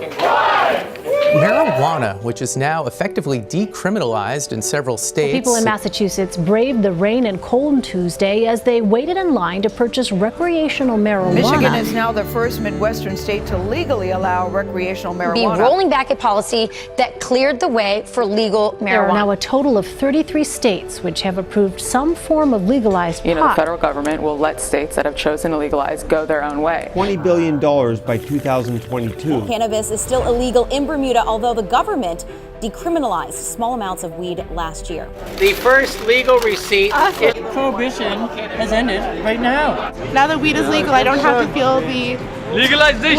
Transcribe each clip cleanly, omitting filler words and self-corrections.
working crime! Marijuana, which is now effectively decriminalized in several states. People in Massachusetts braved the rain and cold Tuesday as they waited in line to purchase recreational marijuana. Michigan is now the first Midwestern state to legally allow recreational marijuana. Be rolling back a policy that cleared the way for legal marijuana. There are now a total of 33 states which have approved some form of legalized pot. The federal government will let states that have chosen to legalize go their own way. $20 billion by 2022. Cannabis is still illegal in Bermuda, although the government decriminalized small amounts of weed last year. The first legal receipt. Prohibition has ended right now. Now that weed is legal, I don't have to feel the legalization.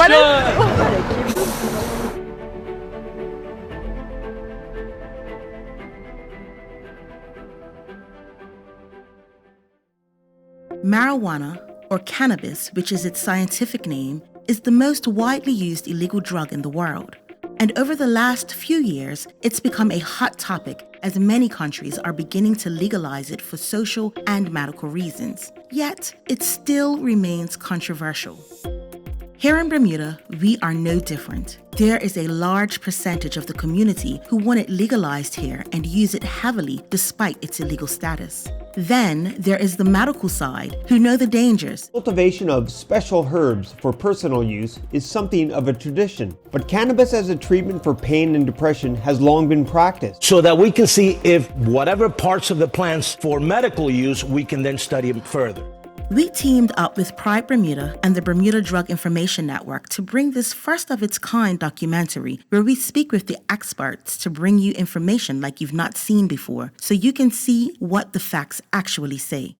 Marijuana, or cannabis, which is its scientific name, is the most widely used illegal drug in the world. And over the last few years, it's become a hot topic as many countries are beginning to legalize it for social and medical reasons. Yet, it still remains controversial. Here in Bermuda, we are no different. There is a large percentage of the community who want it legalized here and use it heavily despite its illegal status. Then there is the medical side, who know the dangers. Cultivation of special herbs for personal use is something of a tradition, but cannabis as a treatment for pain and depression has long been practiced. So that we can see if whatever parts of the plants for medical use, we can then study them further. We teamed up with Pride Bermuda and the Bermuda Drug Information Network to bring this first-of-its-kind documentary where we speak with the experts to bring you information like you've not seen before so you can see what the facts actually say.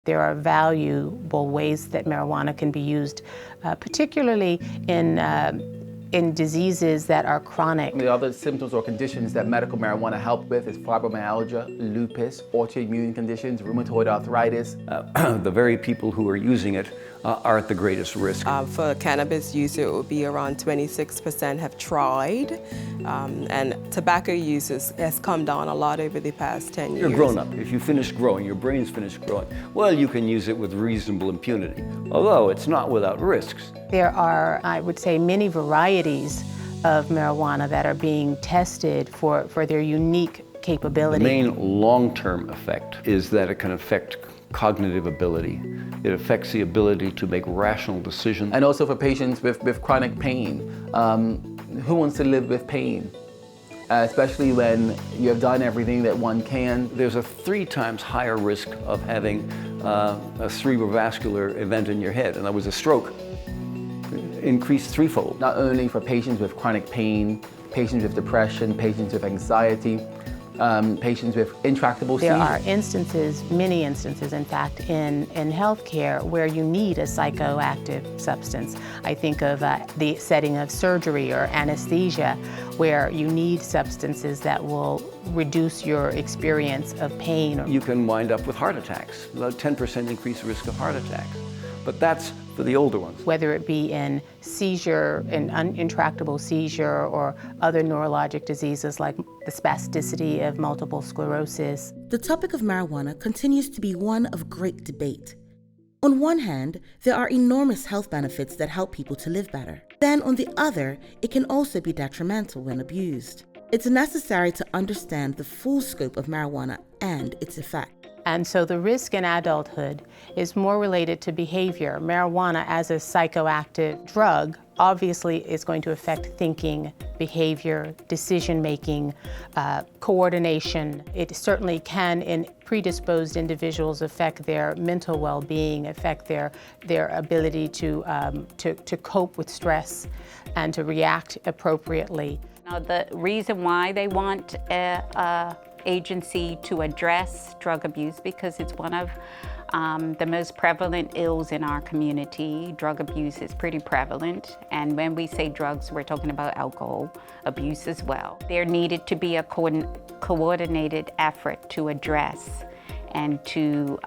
There are valuable ways that marijuana can be used, particularly in diseases that are chronic. The other symptoms or conditions that medical marijuana help with is fibromyalgia, lupus, autoimmune conditions, rheumatoid arthritis. The very people who are using it are at the greatest risk. For cannabis use, it would be around 26% have tried, and tobacco use has come down a lot over the past 10 years. You're grown up. If you finish growing, your brain's finished growing, well, you can use it with reasonable impunity, although it's not without risks. There are, I would say, many varieties of marijuana that are being tested for their unique capability. The main long-term effect is that it can affect cognitive ability. It affects the ability to make rational decisions. And also for patients with chronic pain. Who wants to live with pain? Especially when you have done everything that one can. There's a 3 times higher risk of having a cerebrovascular event in your head, and that was a stroke. Increased threefold. Not only for patients with chronic pain, patients with depression, patients with anxiety, patients with intractable seizures. There are instances, many instances in fact, in healthcare where you need a psychoactive substance. I think of the setting of surgery or anesthesia where you need substances that will reduce your experience of pain. You can wind up with heart attacks, about 10% increased risk of heart attacks. But that's for the older ones. Whether it be in seizure, in intractable seizure, or other neurologic diseases like the spasticity of multiple sclerosis. The topic of marijuana continues to be one of great debate. On one hand, there are enormous health benefits that help people to live better. Then on the other, it can also be detrimental when abused. It's necessary to understand the full scope of marijuana and its effect. And so the risk in adulthood is more related to behavior. Marijuana as a psychoactive drug obviously is going to affect thinking, behavior, decision-making, coordination. It certainly can, in predisposed individuals, affect their mental well-being, affect their ability to cope with stress and to react appropriately. Now, the reason why they want agency to address drug abuse because it's one of the most prevalent ills in our community. Drug abuse is pretty prevalent, and when we say drugs, we're talking about alcohol abuse as well. There needed to be a coordinated effort to address and to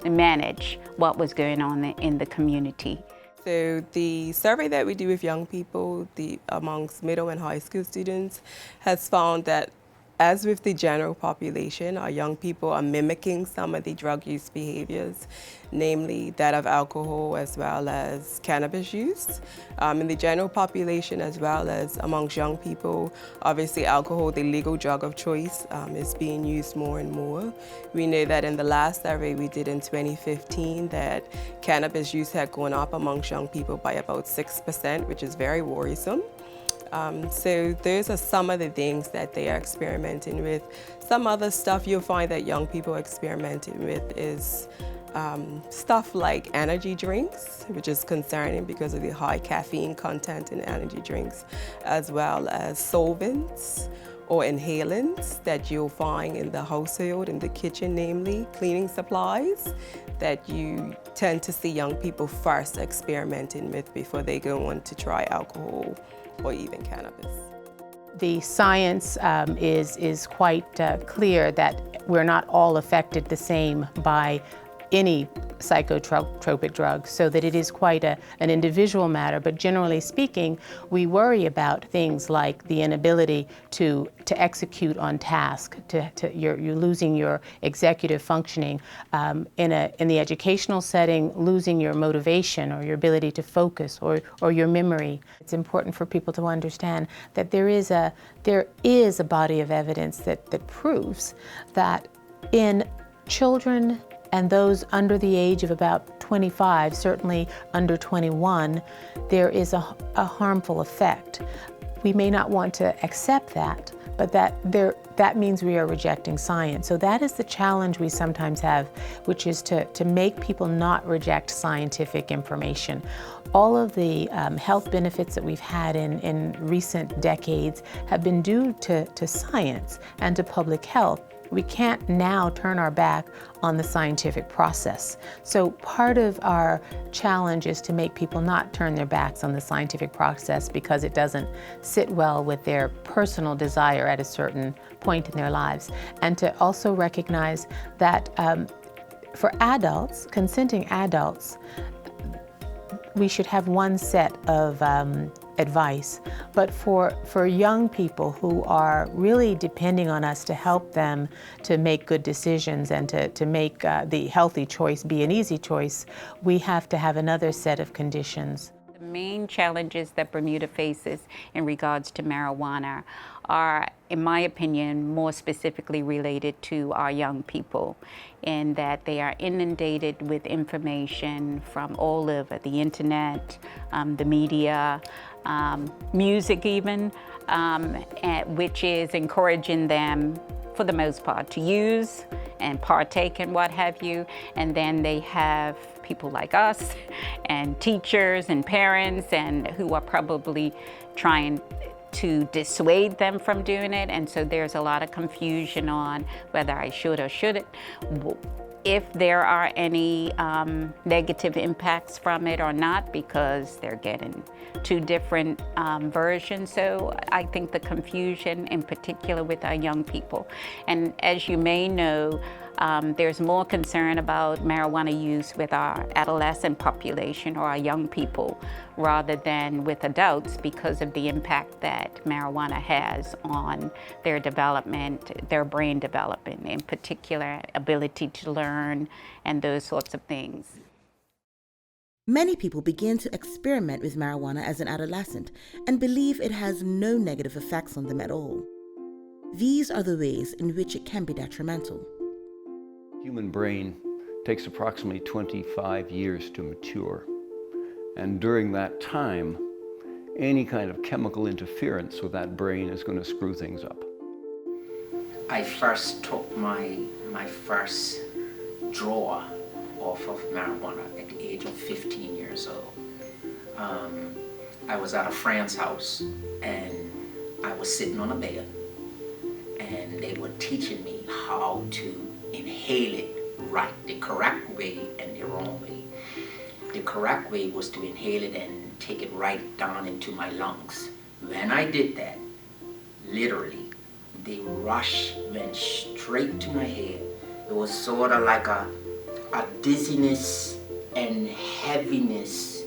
manage what was going on in the community. So the survey that we do with young people, amongst middle and high school students, has found that As with the general population, our young people are mimicking some of the drug use behaviors, namely that of alcohol as well as cannabis use. In the general population as well as amongst young people, obviously alcohol, the legal drug of choice, is being used more and more. We know that in the last survey we did in 2015 that cannabis use had gone up amongst young people by about 6%, which is very worrisome. So those are some of the things that they are experimenting with. Some other stuff you'll find that young people are experimenting with is stuff like energy drinks, which is concerning because of the high caffeine content in energy drinks, as well as solvents or inhalants that you'll find in the household, in the kitchen, namely cleaning supplies, that you tend to see young people first experimenting with before they go on to try alcohol or even cannabis. The science is quite clear that we're not all affected the same by any psychotropic drug, so that it is quite an individual matter. But generally speaking, we worry about things like the inability to execute on task, you're losing your executive functioning, in the educational setting, losing your motivation or your ability to focus or your memory. It's important for people to understand that there is a body of evidence that proves that in children and those under the age of about 25, certainly under 21, there is a harmful effect. We may not want to accept that, but that means we are rejecting science. So that is the challenge we sometimes have, which is to make people not reject scientific information. All of the health benefits that we've had in recent decades have been due to science and to public health. We can't now turn our back on the scientific process. So part of our challenge is to make people not turn their backs on the scientific process because it doesn't sit well with their personal desire at a certain point in their lives. And to also recognize that for adults, consenting adults, we should have one set of advice. But for young people who are really depending on us to help them to make good decisions and to make the healthy choice be an easy choice, we have to have another set of conditions. The main challenges that Bermuda faces in regards to marijuana are, in my opinion, more specifically related to our young people, in that they are inundated with information from all over the internet, the media, music even, which is encouraging them, for the most part, to use and partake in what have you. And then they have people like us and teachers and parents and who are probably trying to dissuade them from doing it. And so there's a lot of confusion on whether I should or shouldn't, if there are any negative impacts from it or not, because they're getting two different versions. So I think the confusion in particular with our young people. And as you may know, there's more concern about marijuana use with our adolescent population or our young people rather than with adults because of the impact that marijuana has on their development, their brain development, in particular ability to learn and those sorts of things. Many people begin to experiment with marijuana as an adolescent and believe it has no negative effects on them at all. These are the ways in which it can be detrimental. Human brain takes approximately 25 years to mature. And during that time, any kind of chemical interference with that brain is going to screw things up. I first took my first draw off of marijuana at the age of 15 years old. I was at a friend's house and I was sitting on a bed and they were teaching me how to inhale it right, the correct way and the wrong way. The correct way was to inhale it and take it right down into my lungs. When I did that, literally, the rush went straight to my head. It was sort of like a dizziness and heaviness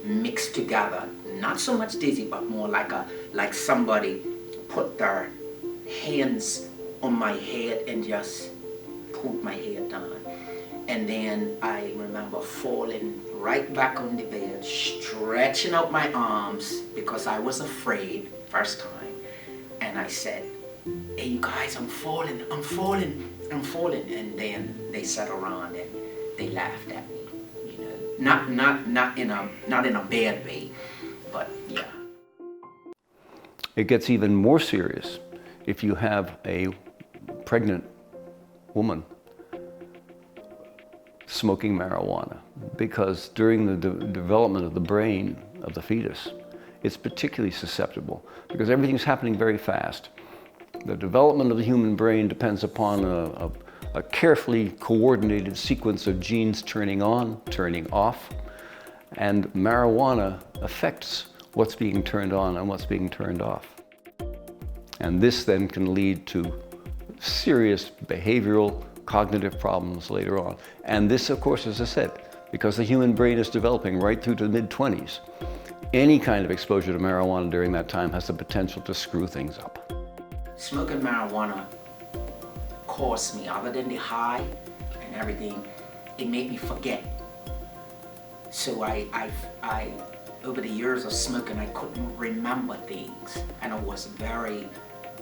mixed together. Not so much dizzy, but more like somebody put their hands on my head and just pulled my head down. And then I remember falling right back on the bed, stretching out my arms because I was afraid first time. And I said, hey, you guys, I'm falling, I'm falling, I'm falling. And then they sat around and they laughed at me, you know, not in a bad way, but yeah. It gets even more serious if you have a pregnant woman smoking marijuana, because during the development of the brain of the fetus, it's particularly susceptible because everything's happening very fast. The development of the human brain depends upon a carefully coordinated sequence of genes turning on, turning off, and marijuana affects what's being turned on and what's being turned off. And this then can lead to serious behavioral, cognitive problems later on. And this, of course, as I said, because the human brain is developing right through to the mid-20s, any kind of exposure to marijuana during that time has the potential to screw things up. Smoking marijuana caused me, other than the high and everything, it made me forget. So I over the years of smoking, I couldn't remember things, and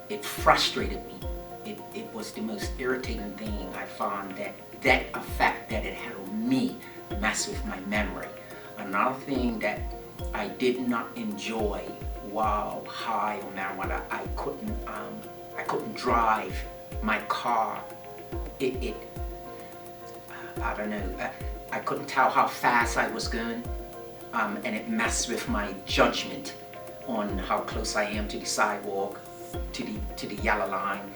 it frustrated me. It was the most irritating thing I found, that effect that it had on me mess with my memory. Another thing that I did not enjoy while high on marijuana, I couldn't drive my car. I don't know, I couldn't tell how fast I was going, and it messed with my judgment on how close I am to the sidewalk, to the yellow line.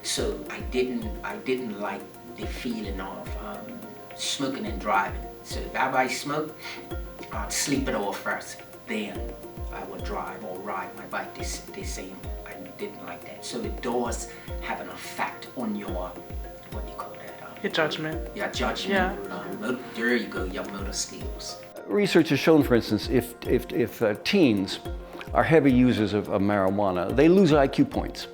So I didn't like the feeling of smoking and driving. So if I smoke, I'd sleep it off first, then I would drive or ride my bike. The same, I didn't like that. So it does have an effect on your, what do you call that? Your judgment. Your judgment. Yeah. There you go, your motor skills. Research has shown, for instance, if teens are heavy users of marijuana, they lose IQ points.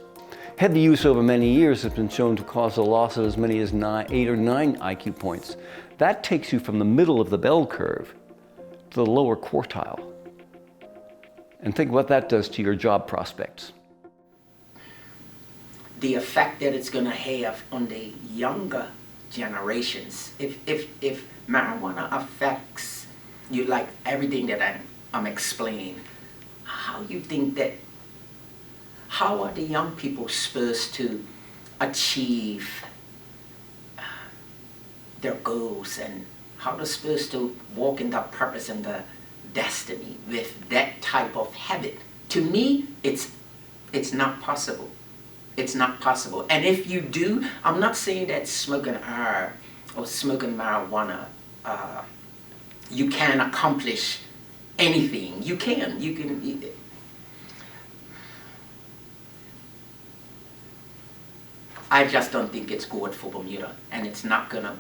Heavy use over many years has been shown to cause a loss of as many as 8 or 9 IQ points. That takes you from the middle of the bell curve to the lower quartile. And think what that does to your job prospects. The effect that it's going to have on the younger generations, if marijuana affects you like everything that I'm explaining, how you think that, how are the young people supposed to achieve their goals, and how they're supposed to walk in their purpose and their destiny with that type of habit? To me, it's not possible. It's not possible. And if you do, I'm not saying that smoking herb or smoking marijuana, you can accomplish anything. You can. I just don't think it's good for Bermuda, and it's not gonna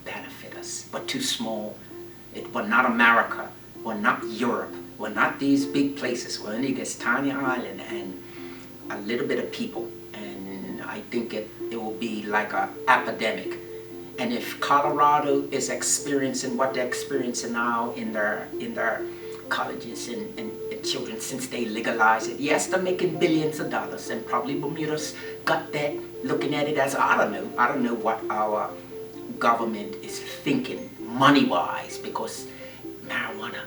benefit us. We're too small. We're not America. We're not Europe. We're not these big places. We're only this tiny island and a little bit of people. And I think it will be like an epidemic. And if Colorado is experiencing what they're experiencing now in their colleges and children since they legalized it, yes, they're making billions of dollars, and probably Bermuda's got that, looking at it as, I don't know what our government is thinking money-wise, because marijuana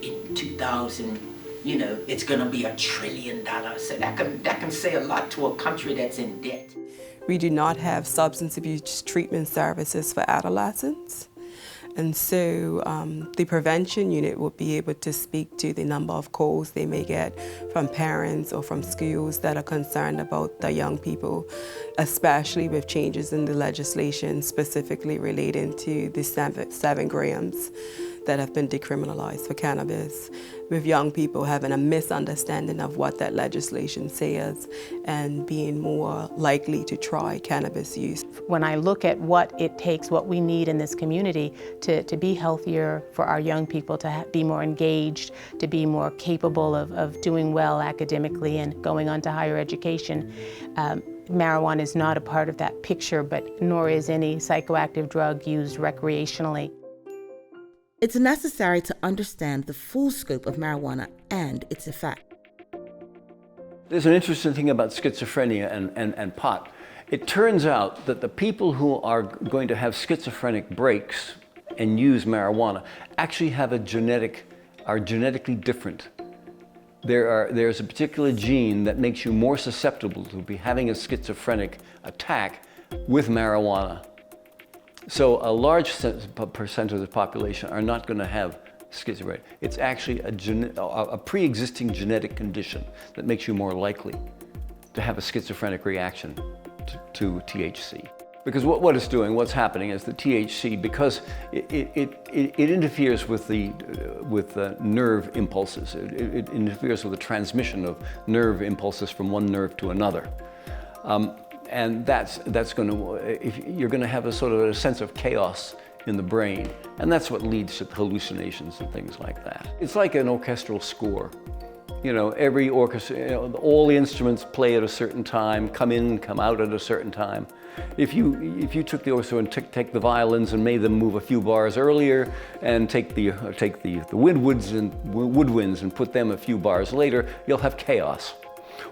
in 2000, you know, it's gonna be $1 trillion. So that can say a lot to a country that's in debt. We do not have substance abuse treatment services for adolescents. And so the prevention unit will be able to speak to the number of calls they may get from parents or from schools that are concerned about the young people, especially with changes in the legislation specifically relating to the 7 grams that have been decriminalized for cannabis, with young people having a misunderstanding of what that legislation says and being more likely to try cannabis use. When I look at what it takes, what we need in this community to be healthier, for our young people to be more engaged, to be more capable of doing well academically and going on to higher education, marijuana is not a part of that picture, but nor is any psychoactive drug used recreationally. It's necessary to understand the full scope of marijuana and its effect. There's an interesting thing about schizophrenia and pot. It turns out that the people who are going to have schizophrenic breaks and use marijuana actually have are genetically different. There's a particular gene that makes you more susceptible to be having a schizophrenic attack with marijuana. So a large percent of the population are not going to have schizophrenia. It's actually a pre-existing genetic condition that makes you more likely to have a schizophrenic reaction to THC. Because what it's doing, what's happening is the THC, because it interferes with the nerve impulses. It interferes with the transmission of nerve impulses from one nerve to another. And that's going to, you're going to have a sort of a sense of chaos in the brain. And that's what leads to hallucinations and things like that. It's like an orchestral score. You know, every orchestra, all the instruments play at a certain time, come in, come out at a certain time. If you took the orchestra and take the violins and made them move a few bars earlier, and take the woodwinds and put them a few bars later, you'll have chaos.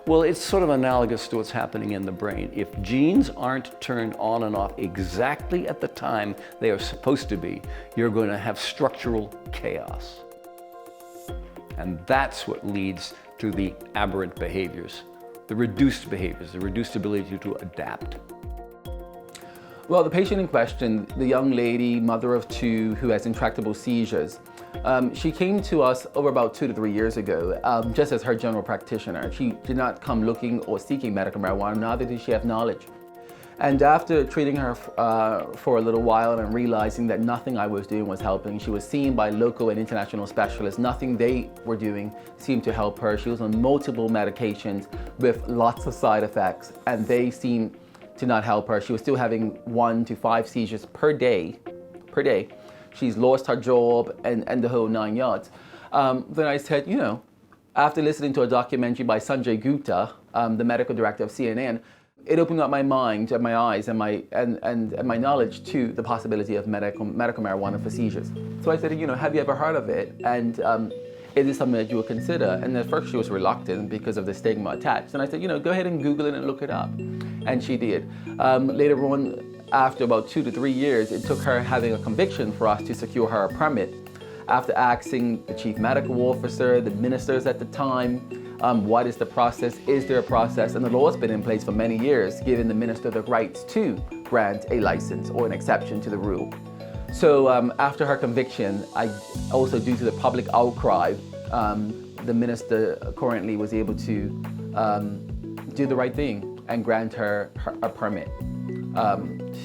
Well, it's sort of analogous to what's happening in the brain. If genes aren't turned on and off exactly at the time they are supposed to be, you're going to have structural chaos. And that's what leads to the aberrant behaviors, the reduced behaviors, the reduced ability to adapt. Well, the patient in question, the young lady, mother of two, who has intractable seizures, she came to us over about 2 to 3 years ago, just as her general practitioner. She did not come looking or seeking medical marijuana, neither did she have knowledge. And after treating her for a little while and realizing that nothing I was doing was helping, she was seen by local and international specialists. Nothing they were doing seemed to help her. She was on multiple medications with lots of side effects, and they seemed to not help her. She was still having 1 to 5 seizures per day. She's lost her job and the whole 9 yards. Then I said, you know, after listening to a documentary by Sanjay Gupta, the medical director of CNN, it opened up my mind and my eyes and my knowledge to the possibility of medical marijuana for seizures. So I said, you know, have you ever heard of it? And is it something that you would consider? And at first she was reluctant because of the stigma attached. And I said, you know, go ahead and Google it and look it up. And she did. Later on, after about 2 to 3 years, it took her having a conviction for us to secure her a permit. After asking the chief medical officer, the ministers at the time, what is the process? Is there a process? And the law has been in place for many years, giving the minister the rights to grant a license or an exception to the rule. So after her conviction, also due to the public outcry, the minister currently was able to do the right thing and grant her a permit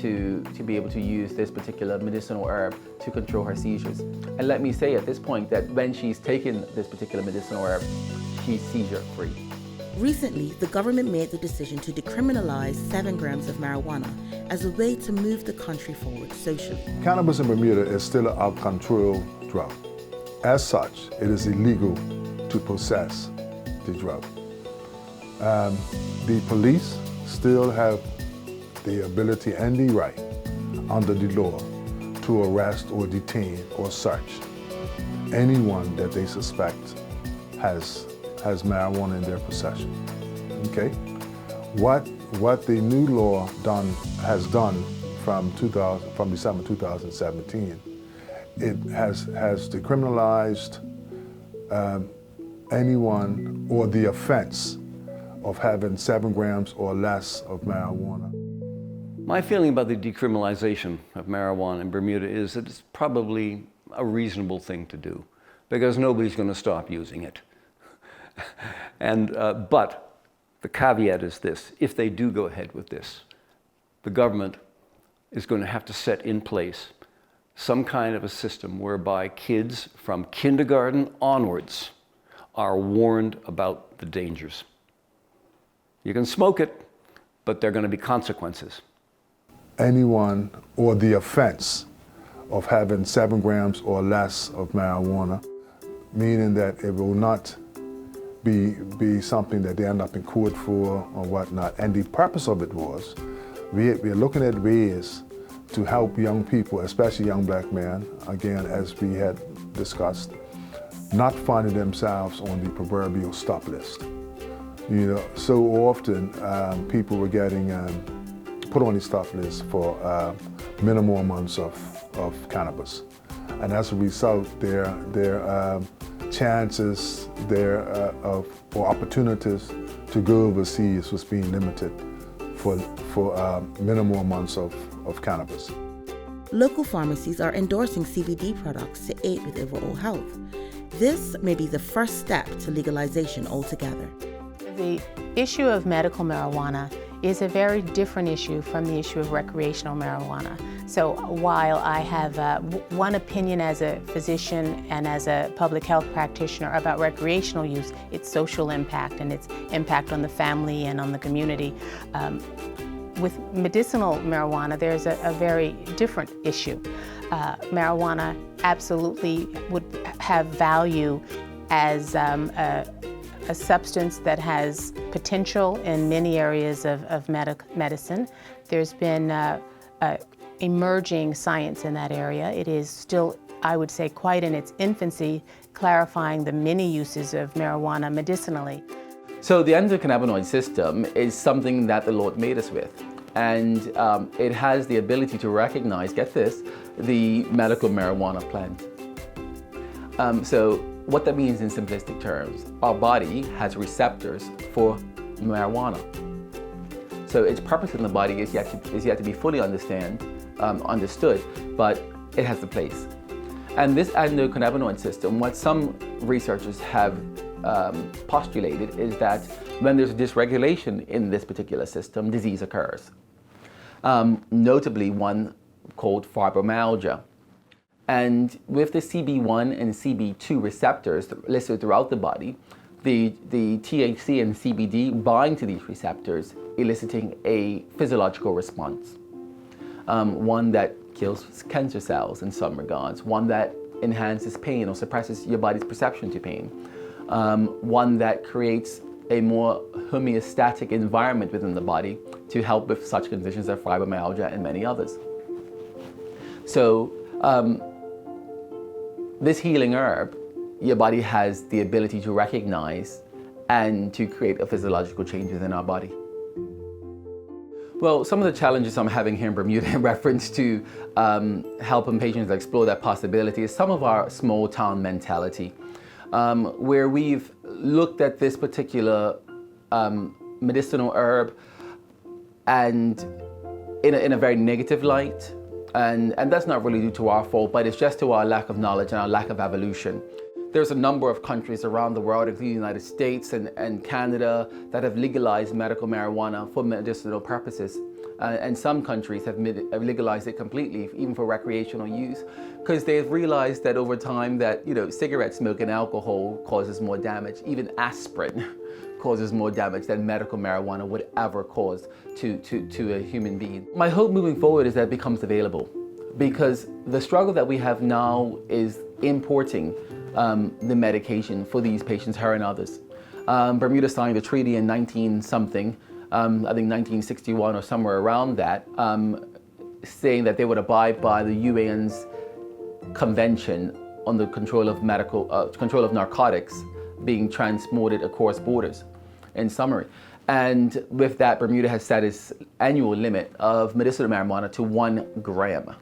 to be able to use this particular medicinal herb to control her seizures. And let me say at this point that when she's taken this particular medicinal herb, she's seizure-free. Recently, the government made the decision to decriminalize 7 grams of marijuana as a way to move the country forward socially. Cannabis in Bermuda is still an out-of-control drug. As such, it is illegal to possess the drug. The police still have the ability and the right under the law to arrest or detain or search anyone that they suspect has marijuana in their possession. Okay? What the new law has done from December 2017, it has decriminalized anyone or the offense of having 7 grams or less of marijuana. My feeling about the decriminalization of marijuana in Bermuda is that it's probably a reasonable thing to do, because nobody's going to stop using it. But the caveat is this: if they do go ahead with this, the government is going to have to set in place some kind of a system whereby kids from kindergarten onwards are warned about the dangers. You can smoke it, but there are going to be consequences. Anyone or the offense of having 7 grams or less of marijuana, meaning that it will not be something that they end up in court for or whatnot. And the purpose of it was, we're looking at ways to help young people, especially young black men, again, as we had discussed, not finding themselves on the proverbial stop list. You know, so often people were getting put on the stop list for minimal amounts of cannabis. And as a result, their chances or opportunities to go overseas was being limited for minimal amounts of cannabis. Local pharmacies are endorsing CBD products to aid with overall health. This may be the first step to legalization altogether. The issue of medical marijuana is a very different issue from the issue of recreational marijuana. So while I have one opinion as a physician and as a public health practitioner about recreational use, its social impact and its impact on the family and on the community, with medicinal marijuana, there's a very different issue. Marijuana absolutely would have value as a substance that has potential in many areas of medicine. There's been emerging science in that area. It is still, I would say, quite in its infancy, clarifying the many uses of marijuana medicinally. So the endocannabinoid system is something that the Lord made us with. And it has the ability to recognize, get this, the medical marijuana plant. So what that means in simplistic terms, our body has receptors for marijuana. So its purpose in the body is yet to be fully understood, but it has a place. And this endocannabinoid system, what some researchers have postulated is that when there's a dysregulation in this particular system, disease occurs. Notably one called fibromyalgia. And with the CB1 and CB2 receptors listed throughout the body, the THC and CBD bind to these receptors, eliciting a physiological response. One that kills cancer cells in some regards, one that enhances pain or suppresses your body's perception to pain, one that creates a more homeostatic environment within the body to help with such conditions as fibromyalgia and many others. So this healing herb, your body has the ability to recognize and to create a physiological change within our body. Well, some of the challenges I'm having here in Bermuda in reference to helping patients explore that possibility is some of our small town mentality, where we've looked at this particular medicinal herb and in a very negative light. And that's not really due to our fault, but it's just to our lack of knowledge and our lack of evolution. There's a number of countries around the world, including the United States and Canada, that have legalized medical marijuana for medicinal purposes. And some countries have legalized it completely, even for recreational use, because they've realized that over time that, cigarette smoke and alcohol causes more damage. Even aspirin causes more damage than medical marijuana would ever cause to a human being. My hope moving forward is that it becomes available, because the struggle that we have now is importing the medication for these patients, her and others. Bermuda signed a treaty in 19-something, I think 1961 or somewhere around that, saying that they would abide by the UN's Convention on the control of narcotics being transported across borders, in summary. And with that, Bermuda has set its annual limit of medicinal marijuana to 1 gram.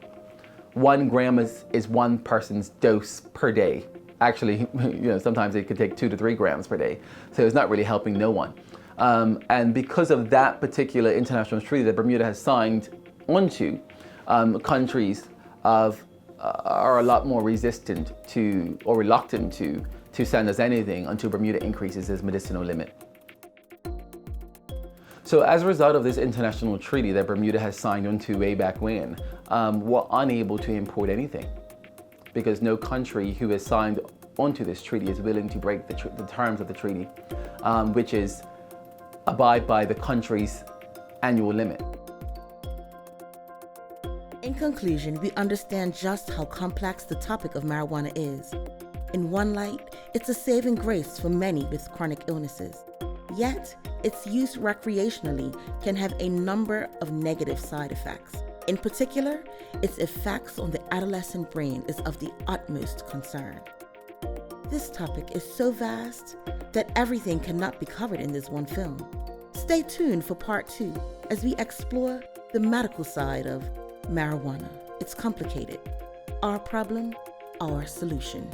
1 gram is one person's dose per day. Actually, sometimes it could take 2 to 3 grams per day. So it's not really helping no one. And because of that particular international treaty that Bermuda has signed onto, countries are a lot more resistant to or reluctant to send us anything until Bermuda increases its medicinal limit. So as a result of this international treaty that Bermuda has signed onto way back when, we're unable to import anything because no country who has signed onto this treaty is willing to break the terms of the treaty, which is abide by the country's annual limit. In conclusion, we understand just how complex the topic of marijuana is. In one light, it's a saving grace for many with chronic illnesses. Yet, its use recreationally can have a number of negative side effects. In particular, its effects on the adolescent brain is of the utmost concern. This topic is so vast that everything cannot be covered in this one film. Stay tuned for part 2 as we explore the medical side of marijuana. It's complicated. Our problem, our solution.